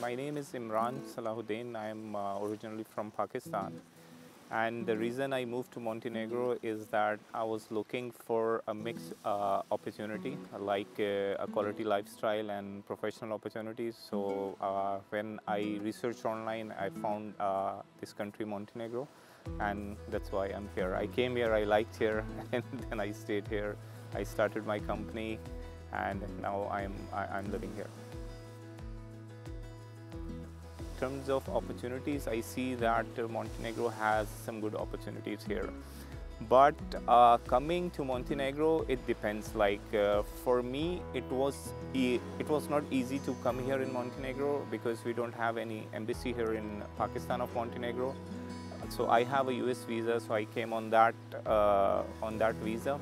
My name is Imran Salahuddin. I am originally from Pakistan. And the reason I moved to Montenegro is that I was looking for a mixed opportunity, like a quality lifestyle and professional opportunities. So when I researched online, I found this country, Montenegro, and that's why I'm here. I came here, I liked here, and then I stayed here. I started my company, and now I'm living here. In terms of opportunities, I see that Montenegro has some good opportunities here. But coming to Montenegro, it depends. Like for me, it was not easy to come here in Montenegro because we don't have any embassy here in Pakistan of Montenegro. So I have a US visa, so I came on that visa.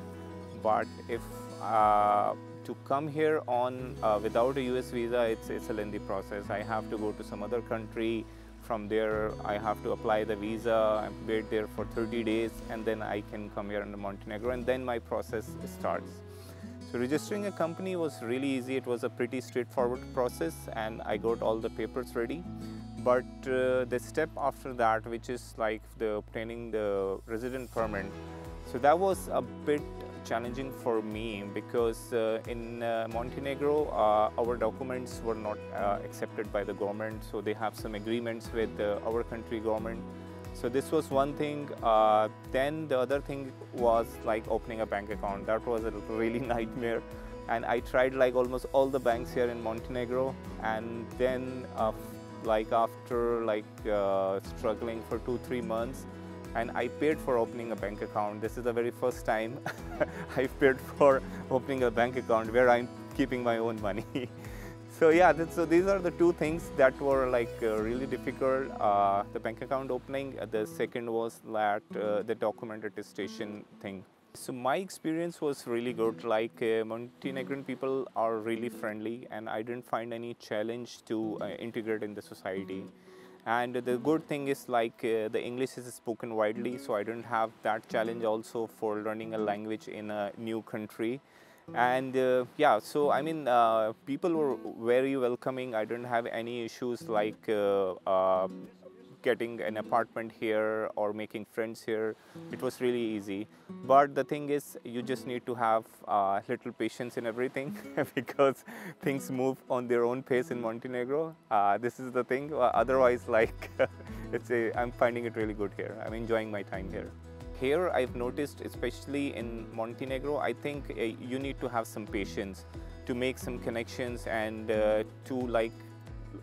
But if to come here on without a US visa, it's a lengthy process. I have to go to some other country. From there, I have to apply the visa and wait there for 30 days, and then I can come here in Montenegro, and then my process starts. So registering a company was really easy. It was a pretty straightforward process, and I got all the papers ready. But the step after that, which is like obtaining the resident permit, so that was a bit challenging for me because in Montenegro, our documents were not accepted by the government, so they have some agreements with our country government. So this was one thing. Then the other thing was like opening a bank account. That was a really nightmare, and I tried like almost all the banks here in Montenegro, and then after struggling for 2-3 months, and I paid for opening a bank account. This is the very first time I paid for opening a bank account where I'm keeping my own money. So yeah, so these are the two things that were like really difficult. The bank account opening. The second was that the document attestation thing. So my experience was really good. Like Montenegrin people are really friendly, and I didn't find any challenge to integrate in the society. And the good thing is like the English is spoken widely, so I didn't have that challenge also for learning a language in a new country. And yeah, so I mean, people were very welcoming. I didn't have any issues like getting an apartment here or making friends here. It was really easy. But the thing is, you just need to have little patience in everything because things move on their own pace in Montenegro. This is the thing. Otherwise, like, I'm finding it really good here. I'm enjoying my time here. Here, I've noticed, especially in Montenegro, I think you need to have some patience to make some connections and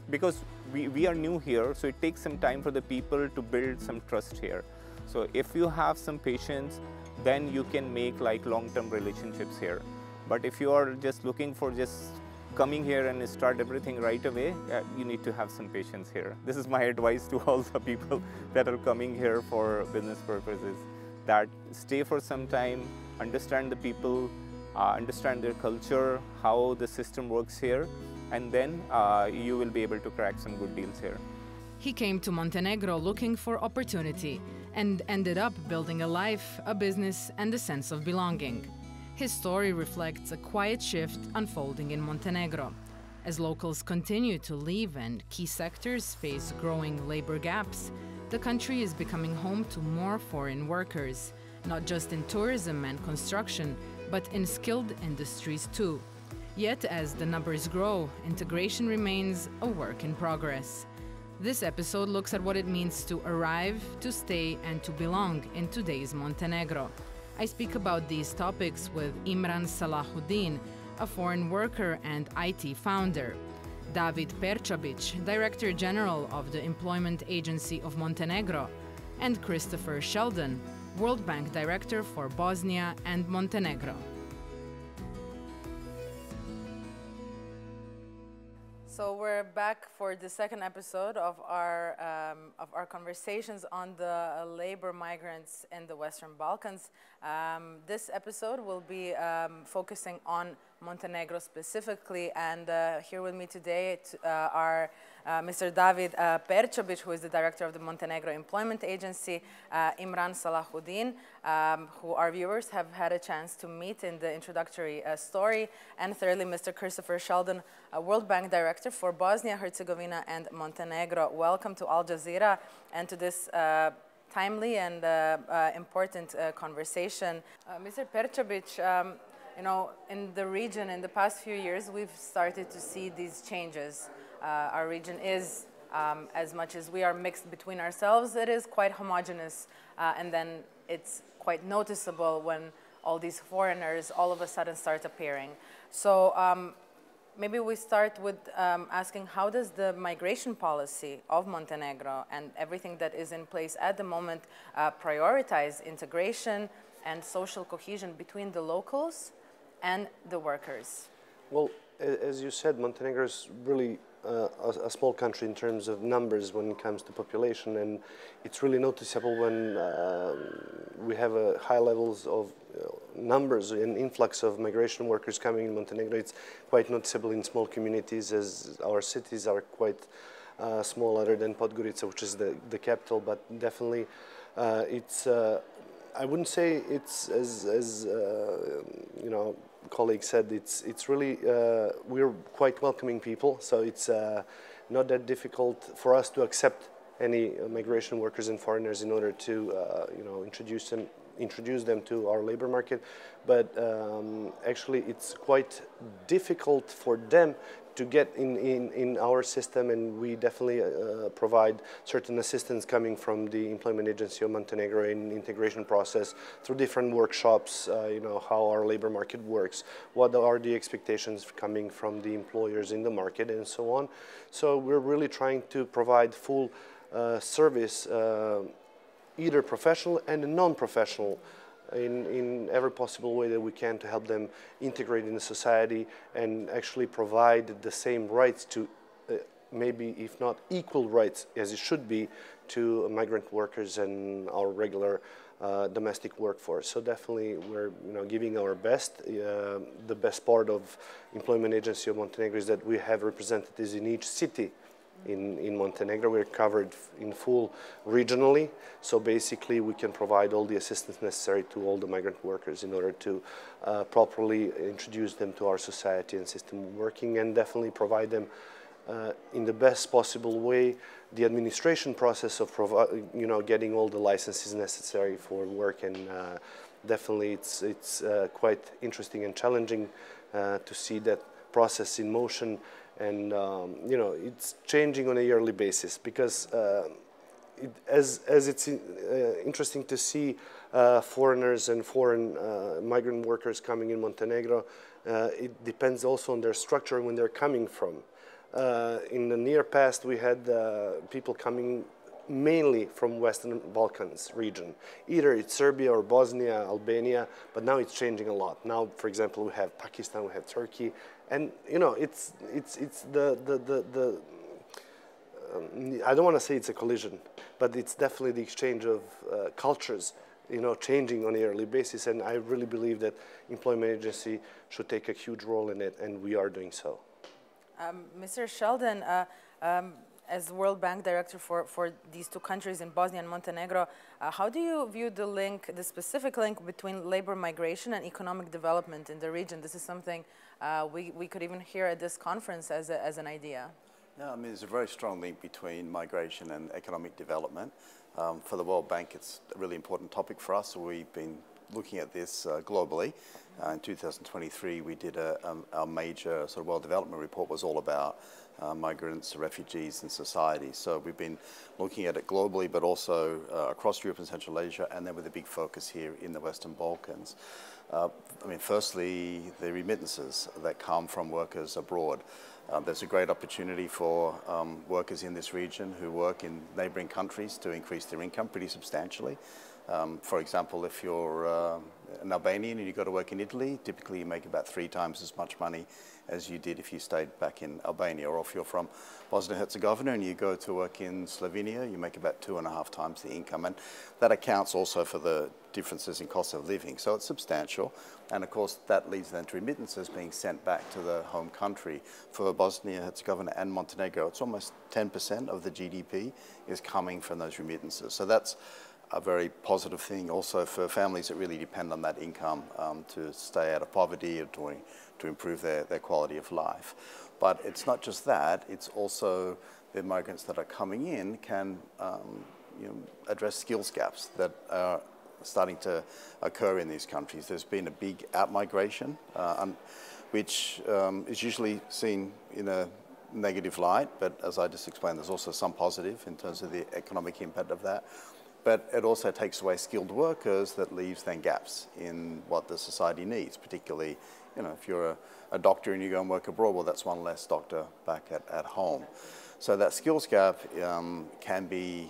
because we are new here, so it takes some time for the people to build some trust here. So if you have some patience, then you can make like long-term relationships here. But if you are just looking for just coming here and start everything right away, you need to have some patience here. This is my advice to all the people that are coming here for business purposes, that stay for some time, understand the people, understand their culture, how the system works here, and then you will be able to crack some good deals here. He came to Montenegro looking for opportunity and ended up building a life, a business, and a sense of belonging. His story reflects a quiet shift unfolding in Montenegro. As locals continue to leave and key sectors face growing labor gaps, the country is becoming home to more foreign workers, not just in tourism and construction, but in skilled industries too. Yet, as the numbers grow, integration remains a work in progress. This episode looks at what it means to arrive, to stay, and to belong in today's Montenegro. I speak about these topics with Imran Salahuddin, a foreign worker and IT founder, David Perčobić, Director General of the Employment Agency of Montenegro, and Christopher Sheldon, World Bank Director for Bosnia and Montenegro. So we're back for the second episode of our conversations on the labor migrants in the Western Balkans. This episode will be focusing on Montenegro specifically. And here with me today are Mr. David Perčobić, who is the director of the Montenegro Employment Agency, Imran Salahuddin, who our viewers have had a chance to meet in the introductory story, and thirdly, Mr. Christopher Sheldon, World Bank Director for Bosnia, Herzegovina, and Montenegro. Welcome to Al Jazeera and to this timely and important conversation. Mr. Perčobić, you know, in the region in the past few years, we've started to see these changes. Our region is, as much as we are mixed between ourselves, it is quite homogeneous, and then it's quite noticeable when all these foreigners all of a sudden start appearing. So maybe we start with asking, how does the migration policy of Montenegro and everything that is in place at the moment prioritize integration and social cohesion between the locals and the workers? Well, as you said, Montenegro is really a small country in terms of numbers when it comes to population, and it's really noticeable when we have high levels of numbers and influx of migration workers coming in Montenegro. It's quite noticeable in small communities, as our cities are quite small, other than Podgorica, which is the capital, but definitely it's I wouldn't say it's as you know, colleague said, it's really we're quite welcoming people, so it's not that difficult for us to accept any migration workers and foreigners in order to you know, introduce them to our labor market. But actually it's quite difficult for them to get in our system, and we definitely provide certain assistance coming from the Employment Agency of Montenegro in integration process through different workshops, you know, how our labor market works, what are the expectations coming from the employers in the market, and so on. So we're really trying to provide full service, either professional and non-professional, in every possible way that we can, to help them integrate in the society and actually provide the same rights to, maybe if not equal rights as it should be, to migrant workers and our regular domestic workforce. So definitely we're, you know, giving our best. The best part of Employment Agency of Montenegro is that we have representatives in each city in Montenegro. We're covered in full regionally, so basically we can provide all the assistance necessary to all the migrant workers in order to properly introduce them to our society and system working, and definitely provide them in the best possible way the administration process of you know, getting all the licenses necessary for work. And definitely it's quite interesting and challenging to see that process in motion. And you know, it's changing on a yearly basis, because as it's interesting to see foreigners and foreign migrant workers coming in Montenegro, it depends also on their structure when they're coming from. In the near past, we had people coming mainly from Western Balkans region. Either it's Serbia or Bosnia, Albania, but now it's changing a lot. Now, for example, we have Pakistan, we have Turkey, and you know, it's the I don't want to say it's a collision, but it's definitely the exchange of cultures, you know, changing on a yearly basis, and I really believe that Employment Agency should take a huge role in it, and we are doing so. Mr. Sheldon, as World Bank Director for these two countries in Bosnia and Montenegro, how do you view the link, the specific link between labor migration and economic development in the region? This is something we could even hear at this conference as an idea. Yeah, I mean, there's a very strong link between migration and economic development. For the World Bank, it's a really important topic for us. We've been looking at this globally. In 2023, we did our major sort of World Development Report was all about migrants, refugees, and society. So we've been looking at it globally, but also across Europe and Central Asia, and then with a big focus here in the Western Balkans. I mean, firstly, the remittances that come from workers abroad. There's a great opportunity for workers in this region who work in neighboring countries to increase their income pretty substantially. For example, if you're an Albanian and you go to work in Italy, typically you make about 3 times as much money as you did if you stayed back in Albania, or if you're from Bosnia and Herzegovina and you go to work in Slovenia, you make about 2.5 times the income, and that accounts also for the differences in cost of living. So it's substantial, and of course that leads then to remittances being sent back to the home country. For Bosnia, Herzegovina and Montenegro, it's almost 10% of the GDP is coming from those remittances. So that's a very positive thing also for families that really depend on that income to stay out of poverty or to improve their quality of life. But it's not just that, it's also the migrants that are coming in can address skills gaps that are starting to occur in these countries. There's been a big out-migration, which is usually seen in a negative light, but as I just explained, there's also some positive in terms of the economic impact of that. But it also takes away skilled workers that leaves then gaps in what the society needs, particularly, if you're a doctor and you go and work abroad, well, that's one less doctor back at home. So that skills gap can be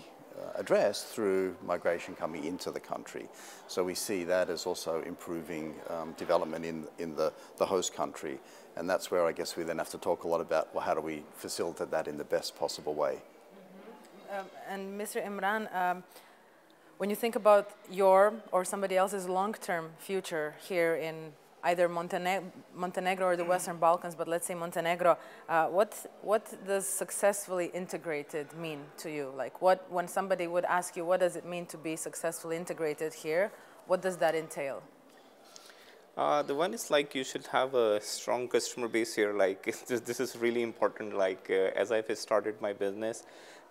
addressed through migration coming into the country. So we see that as also improving development in the host country. And that's where I guess we then have to talk a lot about, well, how do we facilitate that in the best possible way? And Mr. Imran, when you think about your or somebody else's long-term future here in either Montenegro or the Western Balkans, but let's say Montenegro, what does successfully integrated mean to you? Like when somebody would ask you, what does it mean to be successfully integrated here? What does that entail? The one is like you should have a strong customer base here. Like this is really important. Like as I've started my business,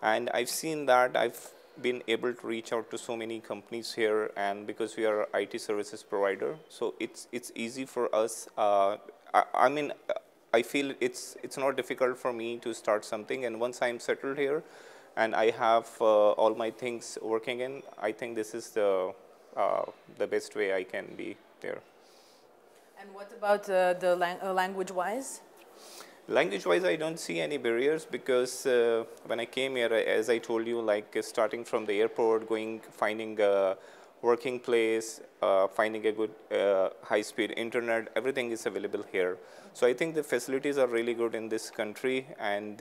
and I've seen that I've been able to reach out to so many companies here, and because we are IT services provider, so it's easy for us. I mean, I feel it's not difficult for me to start something, and once I'm settled here, and I have all my things working in, I think this is the best way I can be there. And what about language-wise? Language-wise, I don't see any barriers because when I came here, as I told you, like starting from the airport, finding a working place, finding a good high-speed internet, everything is available here. So I think the facilities are really good in this country, and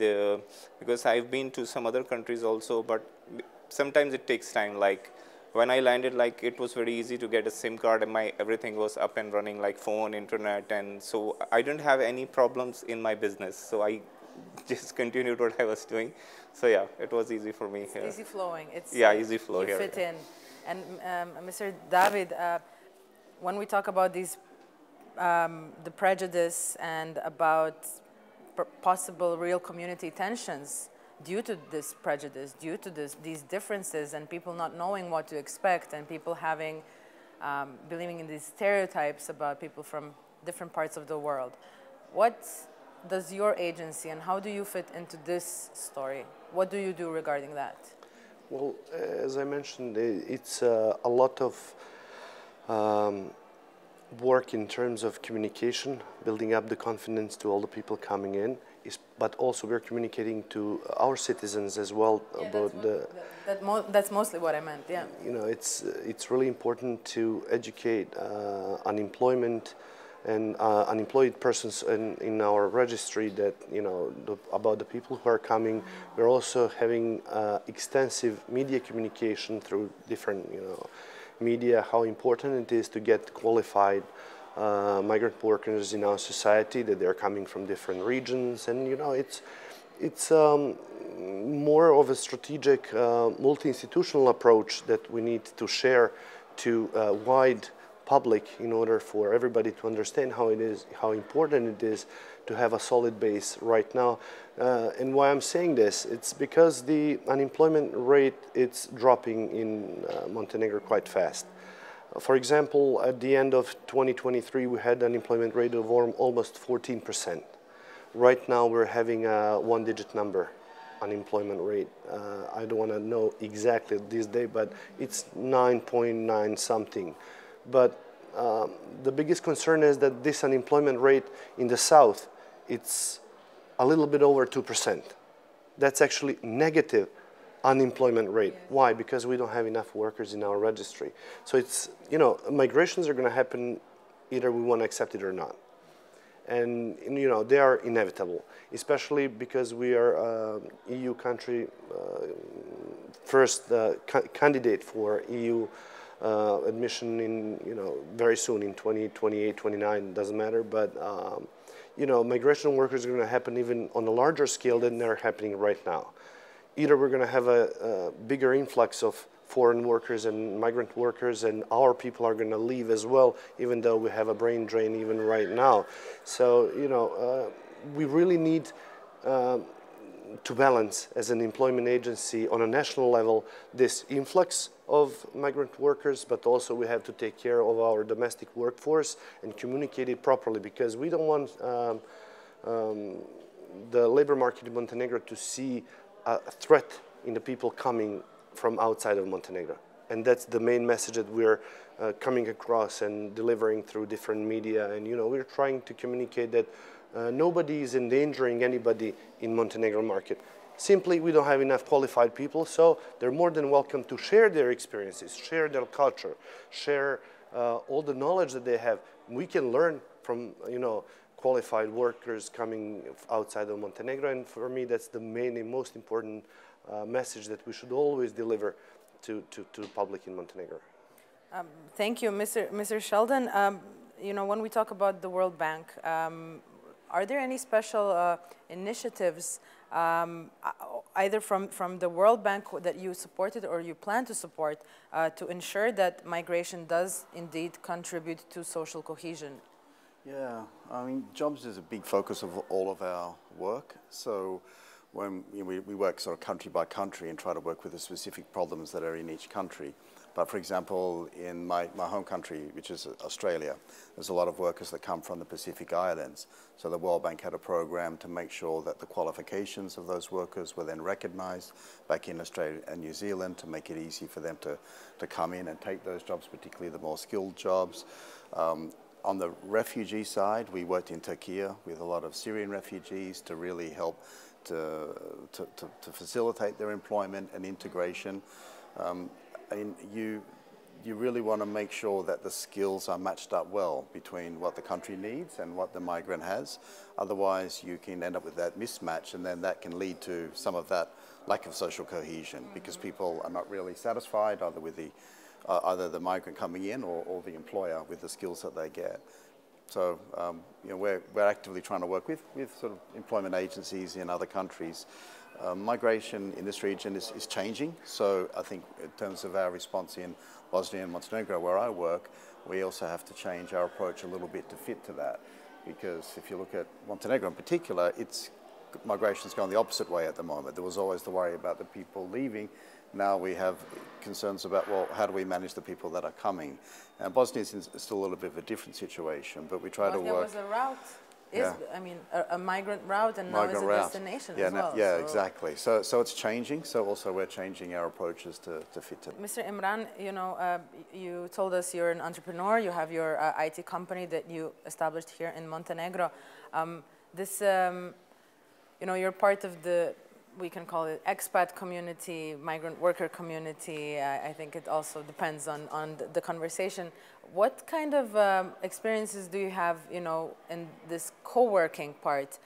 because I've been to some other countries also, but sometimes it takes time. Like when I landed, like it was very easy to get a SIM card, and everything was up and running, like phone, internet, and so I didn't have any problems in my business. So I just continued what I was doing. So yeah, it was easy for me. It's easy flowing. It's easy flow you here. Fit in. And Mr. David, when we talk about these, the prejudice and about possible real community tensions, due to this prejudice, due to these differences and people not knowing what to expect and people having, believing in these stereotypes about people from different parts of the world. What does your agency and how do you fit into this story? What do you do regarding that? Well, as I mentioned, it's a lot of work in terms of communication, building up the confidence to all the people coming in. But also we're communicating to our citizens as well about that's mostly what I meant. Yeah. It's really important to educate unemployment and unemployed persons in our registry that about the people who are coming. We're also having extensive media communication through different media. How important it is to get qualified migrant workers in our society, that they're coming from different regions, and it's more of a strategic multi-institutional approach that we need to share to a wide public in order for everybody to understand how important it is to have a solid base right now. And why I'm saying this, it's because the unemployment rate it's dropping in Montenegro quite fast. For example, at the end of 2023, we had an unemployment rate of almost 14%. Right now, we're having a one-digit number unemployment rate. I don't want to know exactly this day, but it's 9.9 something. But the biggest concern is that this unemployment rate in the south, it's a little bit over 2%. That's actually negative unemployment rate. Why? Because we don't have enough workers in our registry. So it's, migrations are going to happen either we want to accept it or not. and you know, they are inevitable, especially because we are EU country, first candidate for EU admission in, you know, very soon in 2028, 29, doesn't matter, but you know, migration workers are going to happen even on a larger scale than they're happening right now. Either we're going to have a bigger influx of foreign workers and migrant workers, and our people are going to leave as well, even though we have a brain drain even right now. So, you know, we really need to balance as an employment agency on a national level this influx of migrant workers, but also we have to take care of our domestic workforce and communicate it properly, because we don't want the labor market in Montenegro to see a threat in the people coming from outside of Montenegro. And that's the main message that we're coming across and delivering through different media. And, you know, we're trying to communicate that nobody is endangering anybody in Montenegro market. Simply, we don't have enough qualified people, so they're more than welcome to share their experiences, share their culture, share all the knowledge that they have. We can learn from, you know, qualified workers coming outside of Montenegro, and for me, that's the main and most important message that we should always deliver to the public in Montenegro. Thank you, Mr. Sheldon. You know, when we talk about the World Bank, are there any special initiatives, either from the World Bank that you supported or you plan to support, to ensure that migration does indeed contribute to social cohesion? Yeah, I mean, jobs is a big focus of all of our work. So when we work sort of country by country and try to work with the specific problems that are in each country. But for example, in my home country, which is Australia, there's a lot of workers that come from the Pacific Islands. So the World Bank had a program to make sure that the qualifications of those workers were then recognized back in Australia and New Zealand to make it easy for them to come in and take those jobs, particularly the more skilled jobs. On the refugee side, we worked in Turkey with a lot of Syrian refugees to really help to facilitate their employment and integration. And you really want to make sure that the skills are matched up well between what the country needs and what the migrant has. Otherwise, you can end up with that mismatch, and then that can lead to some of that lack of social cohesion, because people are not really satisfied either with either the migrant coming in or the employer with the skills that they get. So you know, we're actively trying to work with sort of employment agencies in other countries. Migration in this region is changing, so I think in terms of our response in Bosnia and Montenegro, where I work, we also have to change our approach a little bit to fit to that, because if you look at Montenegro in particular, migration's gone the opposite way at the moment. There was always the worry about the people leaving. Now we have concerns about, well, how do we manage the people that are coming? And Bosnia is still a little bit of a different situation, but we try to work. There was a route. Yeah. I mean, a migrant route, and now it's a destination as well. Yeah, so. Exactly. So it's changing. So also we're changing our approaches to fit to. Mr. Imran, you know, you told us you're an entrepreneur. You have your IT company that you established here in Montenegro. You know, you're part of the, we can call it expat community, migrant worker community. I think it also depends on the conversation. What kind of experiences do you have, you know, in this co-working part?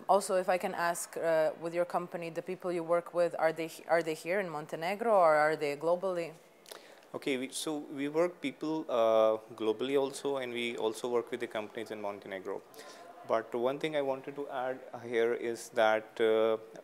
Also, if I can ask, with your company, the people you work with, are they here in Montenegro or are they globally? Okay, so we work people globally also, and we also work with the companies in Montenegro. But one thing I wanted to add here is that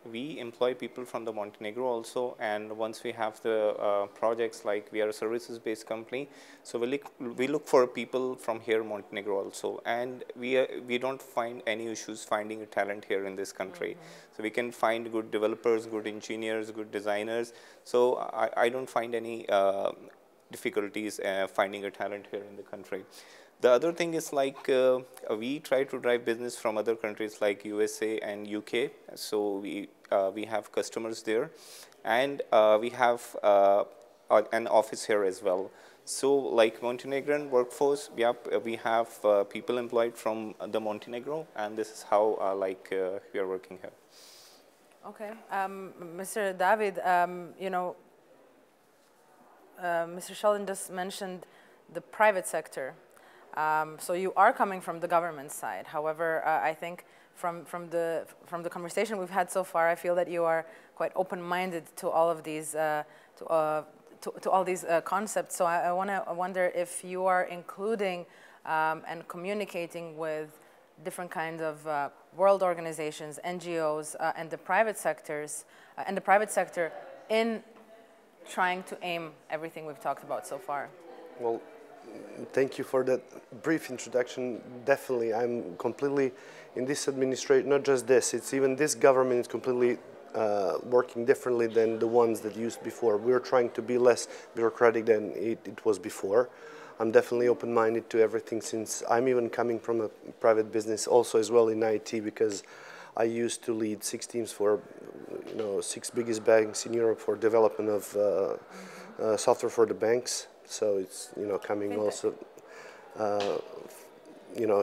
we employ people from the Montenegro also, and once we have the projects, like we are a services-based company, so we look for people from here, Montenegro also, and we don't find any issues finding a talent here in this country. Mm-hmm. So we can find good developers, good engineers, good designers. So I don't find any difficulties finding a talent here in the country. The other thing is, like, we try to drive business from other countries like USA and UK. So we have customers there, and we have an office here as well. So like Montenegrin workforce, we have people employed from the Montenegro, and this is how we are working here. Okay, Mr. David, you know, Mr. Sheldon just mentioned the private sector. So you are coming from the government side. However, I think from the conversation we've had so far, I feel that you are quite open-minded to all of these to all these concepts. So I wonder if you are including and communicating with different kinds of world organizations, NGOs, and the private sectors, and the private sector in trying to aim everything we've talked about so far. Well, thank you for that brief introduction. Definitely, I'm completely in this administration, not just this, it's even this government is completely working differently than the ones that used before. We're trying to be less bureaucratic than it was before. I'm definitely open-minded to everything, since I'm even coming from a private business also as well in IT, because I used to lead 6 teams for 6 biggest banks in Europe for development of software for the banks. So it's coming also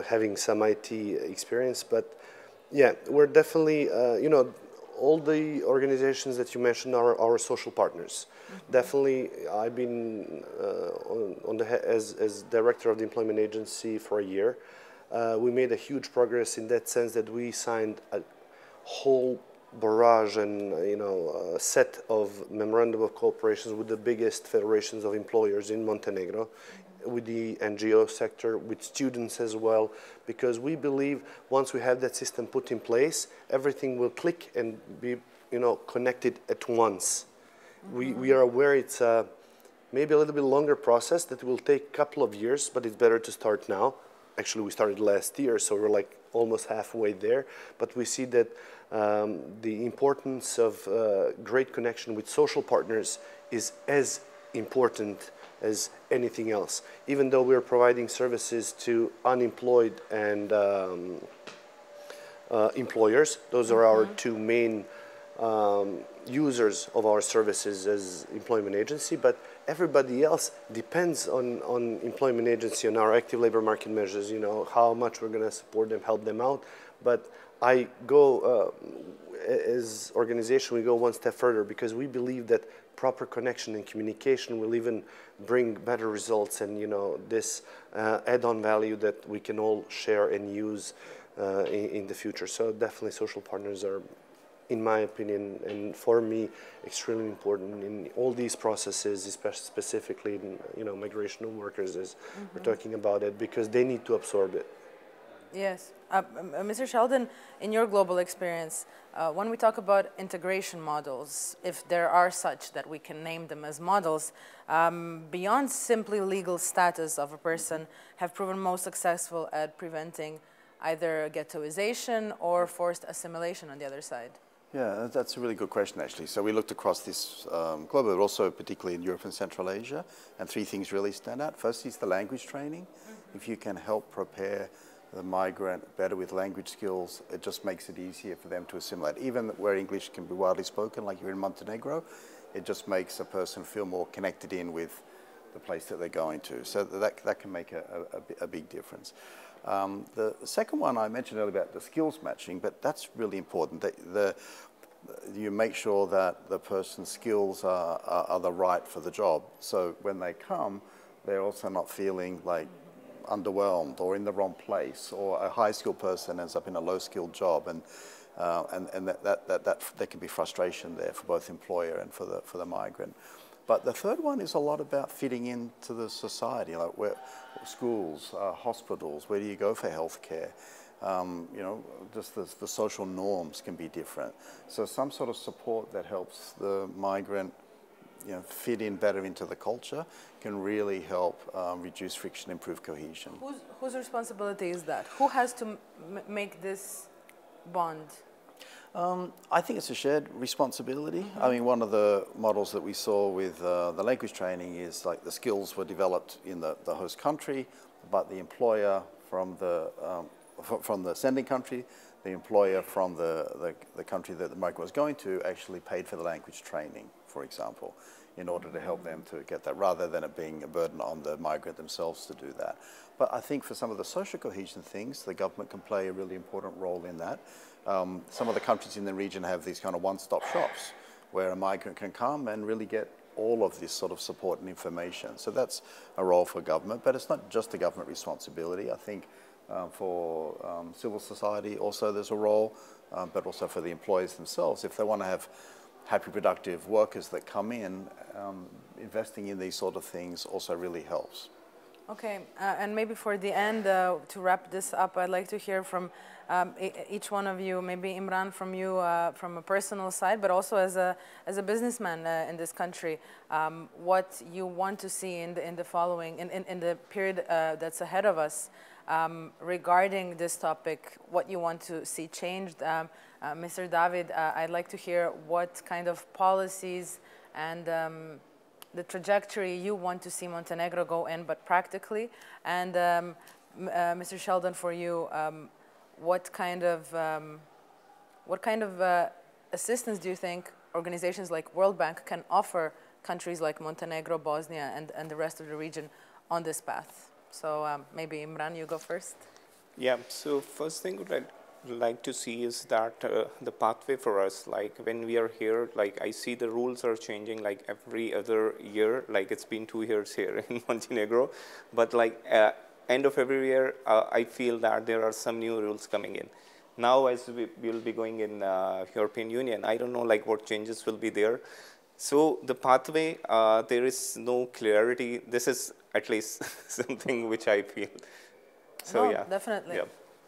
having some IT experience. But yeah, we're definitely all the organizations that you mentioned are our social partners. Definitely, I've been as director of the Employment Agency for a year. We made a huge progress in that sense that we signed a whole barrage and a set of memorandum of cooperation with the biggest federations of employers in Montenegro, with the NGO sector, with students as well, because we believe once we have that system put in place, everything will click and be connected at once. We are aware it's maybe a little bit longer process that will take a couple of years, but it's better to start now. Actually, we started last year, so we're like almost halfway there. But we see that the importance of great connection with social partners is as important as anything else. Even though we're providing services to unemployed and employers, those are our 2 main users of our services as employment agency, but everybody else depends on employment agency, on our active labor market measures, how much we're going to support them, help them out. But I go, as organization, we go one step further, because we believe that proper connection and communication will even bring better results and this add-on value that we can all share and use in the future. So definitely social partners are, in my opinion, and for me, extremely important in all these processes, especially specifically in migration of workers, as we're talking about it, because they need to absorb it. Yes. Mr. Sheldon, in your global experience, when we talk about integration models, if there are such that we can name them as models, beyond simply legal status of a person, have proven most successful at preventing either ghettoization or forced assimilation on the other side? Yeah, that's a really good question, actually. So we looked across this globe, but also particularly in Europe and Central Asia, and 3 things really stand out. First is the language training. If you can help prepare the migrant better with language skills, it just makes it easier for them to assimilate. Even where English can be widely spoken, like you're in Montenegro, it just makes a person feel more connected in with the place that they're going to. So that can make a big difference. The second one I mentioned earlier about the skills matching, but that's really important. You make sure that the person's skills are the right for the job. So when they come, they're also not feeling like underwhelmed or in the wrong place, or a high-skilled person ends up in a low-skilled job, and there can be frustration there for both employer and for the migrant. But the third one is a lot about fitting into the society, like schools, hospitals. Where do you go for healthcare? Just the social norms can be different. So some sort of support that helps the migrant fit in better into the culture can really help reduce friction, improve cohesion. Whose responsibility is that? Who has to make this bond? I think it's a shared responsibility. I mean, one of the models that we saw with the language training is like the skills were developed in the host country, but the employer from the sending country, the employer from the country that the migrant was going to actually paid for the language training, for example, in order to help them to get that, rather than it being a burden on the migrant themselves to do that. But I think for some of the social cohesion things, the government can play a really important role in that. Some of the countries in the region have these kind of one-stop shops where a migrant can come and really get all of this sort of support and information. So that's a role for government, but it's not just a government responsibility. I think for civil society also there's a role, but also for the employers themselves. If they want to have happy, productive workers that come in, investing in these sort of things also really helps. Okay, and maybe for the end, to wrap this up, I'd like to hear from each one of you, maybe Imran from you, from a personal side, but also as a businessman in this country, what you want to see in the following, in the period that's ahead of us, regarding this topic, what you want to see changed. Mr. David, I'd like to hear what kind of policies and the trajectory you want to see Montenegro go in, but practically. And Mr. Sheldon, for you, what kind of assistance do you think organizations like World Bank can offer countries like Montenegro, Bosnia, and the rest of the region on this path? So maybe Imran, you go first. Yeah, so first thing what I'd like to see is that the pathway for us, like when we are here, like I see the rules are changing like every other year, like it's been 2 years here in Montenegro, but like end of every year, I feel that there are some new rules coming in. Now as we will be going in European Union, I don't know like what changes will be there. So the pathway, there is no clarity. This is at least something which I feel. So no, yeah. Definitely. Yeah.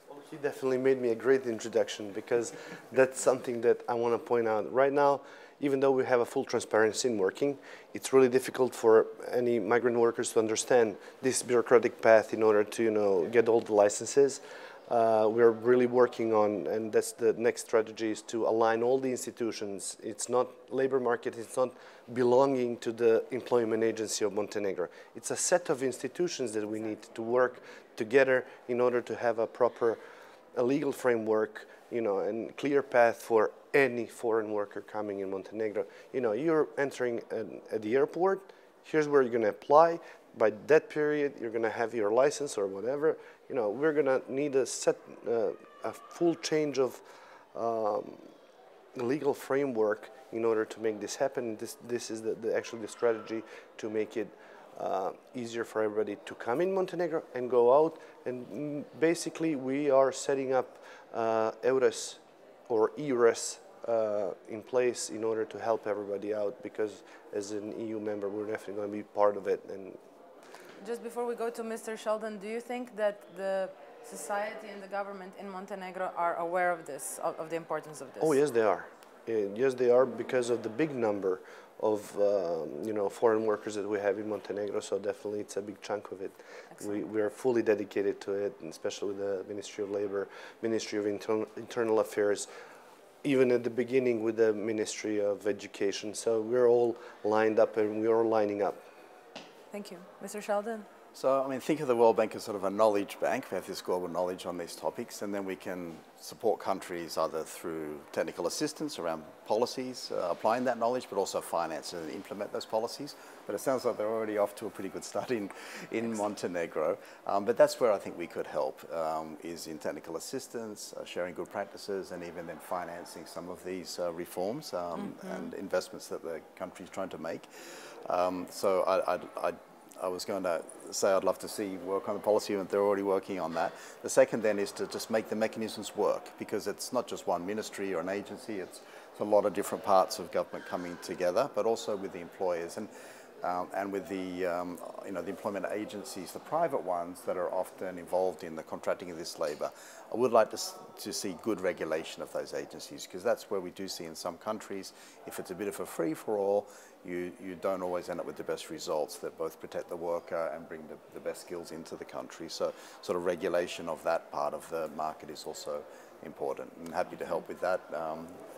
Well, he definitely made me a great introduction, because that's something that I want to point out. Right now, even though we have a full transparency in working, it's really difficult for any migrant workers to understand this bureaucratic path in order to, you know, get all the licenses. We're really working on, and that's the next strategy, is to align all the institutions. It's not labor market, it's not belonging to the Employment Agency of Montenegro. It's a set of institutions that we need to work together in order to have a proper legal framework, you know, and clear path for any foreign worker coming in Montenegro. You know, you're entering at the airport, here's where you're going to apply. By that period, you're going to have your license or whatever. You know, we're going to need a full change of legal framework in order to make this happen. This is actually the strategy to make it easier for everybody to come in Montenegro and go out. And basically, we are setting up EURES or EURES in place in order to help everybody out, because as an EU member, we're definitely going to be part of it. And just before we go to Mr. Sheldon, do you think that the society and the government in Montenegro are aware of this, of the importance of this? Oh, yes, they are. Yes, they are, because of the big number of you know, foreign workers that we have in Montenegro. So definitely, it's a big chunk of it. We are fully dedicated to it, and especially with the Ministry of Labor, Ministry of Internal Affairs, even at the beginning with the Ministry of Education. So we're all lined up, and we are lining up. Thank you. Mr. Sheldon? So, I mean, think of the World Bank as sort of a knowledge bank. We have this global knowledge on these topics, and then we can support countries either through technical assistance around policies, applying that knowledge, but also finance and implement those policies. But it sounds like they're already off to a pretty good start in Montenegro. But that's where I think we could help, is in technical assistance, sharing good practices, and even then financing some of these reforms and investments that the country's trying to make. So I was going to say I'd love to see work on the policy, and they're already working on that. The second then is to just make the mechanisms work, because it's not just one ministry or an agency, it's a lot of different parts of government coming together, but also with the employers and with the, you know, the employment agencies, the private ones that are often involved in the contracting of this labour. I would like to see good regulation of those agencies, because that's where we do see in some countries, if it's a bit of a free-for-all, you don't always end up with the best results that both protect the worker and bring the best skills into the country. So sort of regulation of that part of the market is also important, and happy to help with that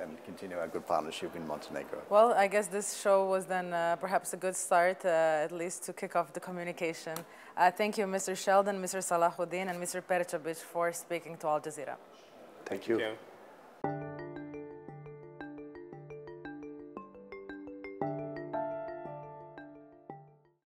and continue our good partnership in Montenegro. Well, I guess this show was then perhaps a good start, at least to kick off the communication. Thank you, Mr. Sheldon, Mr. Salahuddin, and Mr. Perčobić for speaking to Al Jazeera. Thank you. Thank you.